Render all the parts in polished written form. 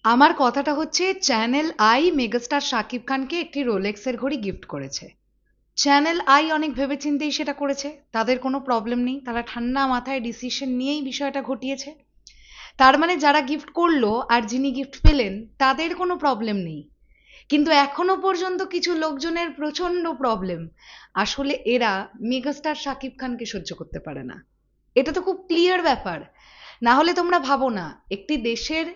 আমার কথাটা হচ্ছে চ্যানেল আই মেগাস্টার শাকিব খানকে একটি রোলেক্সের ঘড়ি গিফট করেছে। চ্যানেল আই অনেক ভেবেচিন্তেই সেটা করেছে, তাদের কোনো প্রবলেম নেই, তারা ঠান্ডা মাথায় ডিসিশন নিয়েই বিষয়টা ঘটিয়েছে। তার মানে যারা গিফট করলো আর যিনি গিফট পেলেন তাদের কোনো প্রবলেম নেই, কিন্তু এখনো পর্যন্ত কিছু লোকজনের প্রচন্ড প্রবলেম। আসলে এরা মেগাস্টার শাকিব খানকে সহ্য করতে পারে না, এটা তো খুব ক্লিয়ার ব্যাপার। না হলে তোমরা ভাবো না, একটি দেশের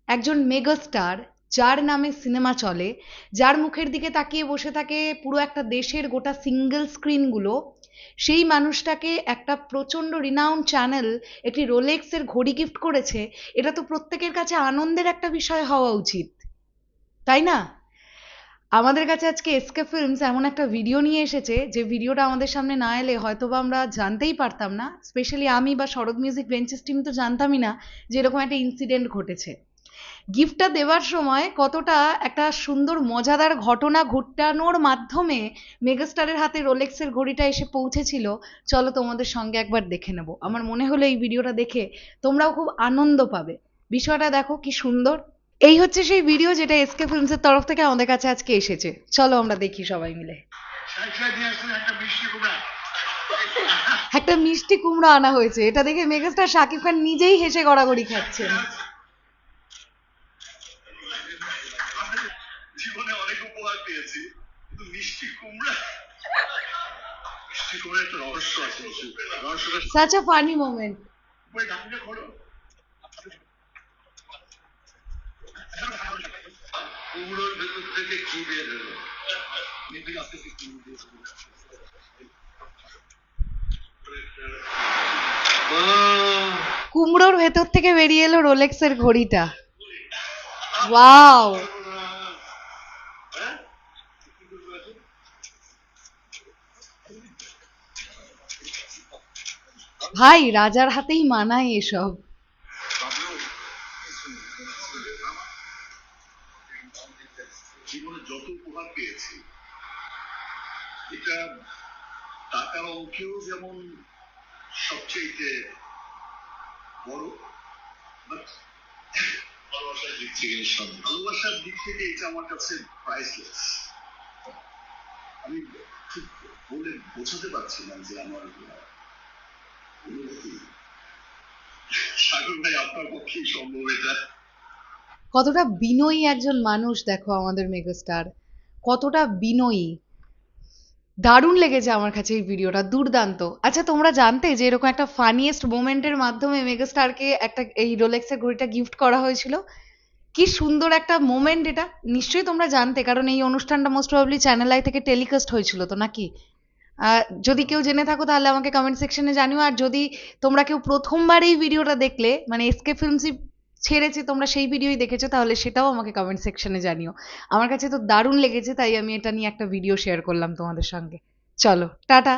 একজন মেগাস্টার, যার নামে সিনেমা চলে, যার মুখের দিকে তাকিয়ে বসে থাকে পুরো একটা দেশের গোটা সিঙ্গেল স্ক্রিনগুলো, সেই মানুষটাকে একটা প্রচন্ড রিনাউন্ড চ্যানেল একটি রোলেক্সের ঘড়ি গিফট করেছে। এটা তো প্রত্যেকের কাছে আনন্দের একটা বিষয় হওয়া উচিত, তাই না? আমাদের কাছে আজকে এসকে ফিল্মস এমন একটা ভিডিও নিয়ে এসেছে, যে ভিডিওটা আমাদের সামনে না এলে হয়তোবা আমরা জানতেই পারতাম না, স্পেশালি আমি বা শরৎ মিউজিক ভেঞ্চার্স টিম তো জানতামই না যে এরকম একটা ইনসিডেন্ট ঘটেছে। গিফটটা দেওয়ার সময় কতটা একটা সুন্দর মজাদার ঘটনা ঘটানোর মাধ্যমে মেগাস্টারের হাতে রোলেক্সের ঘড়িটা এসে পৌঁছেছিল, চলো তোমাদের সঙ্গে একবার দেখে নেব। আমার মনে হলো এই ভিডিওটা দেখে তোমরাও খুব আনন্দ পাবে। বিষয়টা দেখো কি সুন্দর। এই হচ্ছে সেই ভিডিও যেটা এসকে ফিল্মসের তরফ থেকে আমাদের কাছে আজকে এসেছে, চলো আমরা দেখি সবাই মিলে। একটা মিষ্টি কুমড়ো আনা হয়েছে, এটা দেখে মেগাস্টার শাকিব খান নিজেই হেসে গড়াগড়ি খাচ্ছেন। জীবনে অনেক উপহার পেয়েছি, কিন্তু মিষ্টি কুমড়া, মিষ্টি কুমড়া একটা রহস্য আছে। রহস্যটা such a funny moment. ওই ঢাকনা খোলো, কুমড়োর ভেতর থেকে কি বের হলো? কুমড়োর ভেতর থেকে বেরিয়ে এলো রোলেক্সের ঘড়িটা। ওয়াও, ভাই রাজার হাতেই মানায় এসব। জীবনে যত উপহার পেয়েছি, এটা টাকার অঙ্কেও যেমন সবচেয়ে বড়, বাট ভালোবাসার দিক থেকে ভালোবাসার দিক থেকে এটা আমার কাছে প্রাইসলেস। আমি ঠিক বলে বোঝাতে পারছি না যে আমার অনুভূতি। সাগর ভাই, আপনার পক্ষেই সম্ভব এটা। কতটা বিনয়ী একজন মানুষ দেখো আমাদের মেগাস্টার, কতটা বিনয়ী। দারুণ লেগেছে আমার কাছে এই ভিডিওটা, দুর্দান্ত। আচ্ছা, তোমরা জানতে যে এরকম একটা ফানিয়েস্ট মোমেন্টের মাধ্যমে মেগাস্টারকে একটা এই রোলেক্সের ঘড়িটা গিফট করা হয়েছিল? কি সুন্দর একটা মোমেন্ট এটা। নিশ্চয়ই তোমরা জানতে, কারণ এই অনুষ্ঠানটা মোস্ট প্রবাবলি চ্যানেল আই থেকে টেলিকাস্ট হয়েছিল তো, নাকি? যদি কেউ জেনে থাকো তাহলে আমাকে কমেন্ট সেকশনে জানিও। আর যদি তোমরা কেউ প্রথমবার এই ভিডিওটা দেখলে, মানে এসকে ফিল্মসই ছেড়েছে, তোমরা সেই ভিডিওই দেখেছো, তাহলে সেটাও আমাকে কমেন্ট সেকশনে জানিও। আমার কাছে তো দারুণ লেগেছে, তাই আমি এটা নিয়ে একটা ভিডিও শেয়ার করলাম তোমাদের সঙ্গে। চলো টাটা।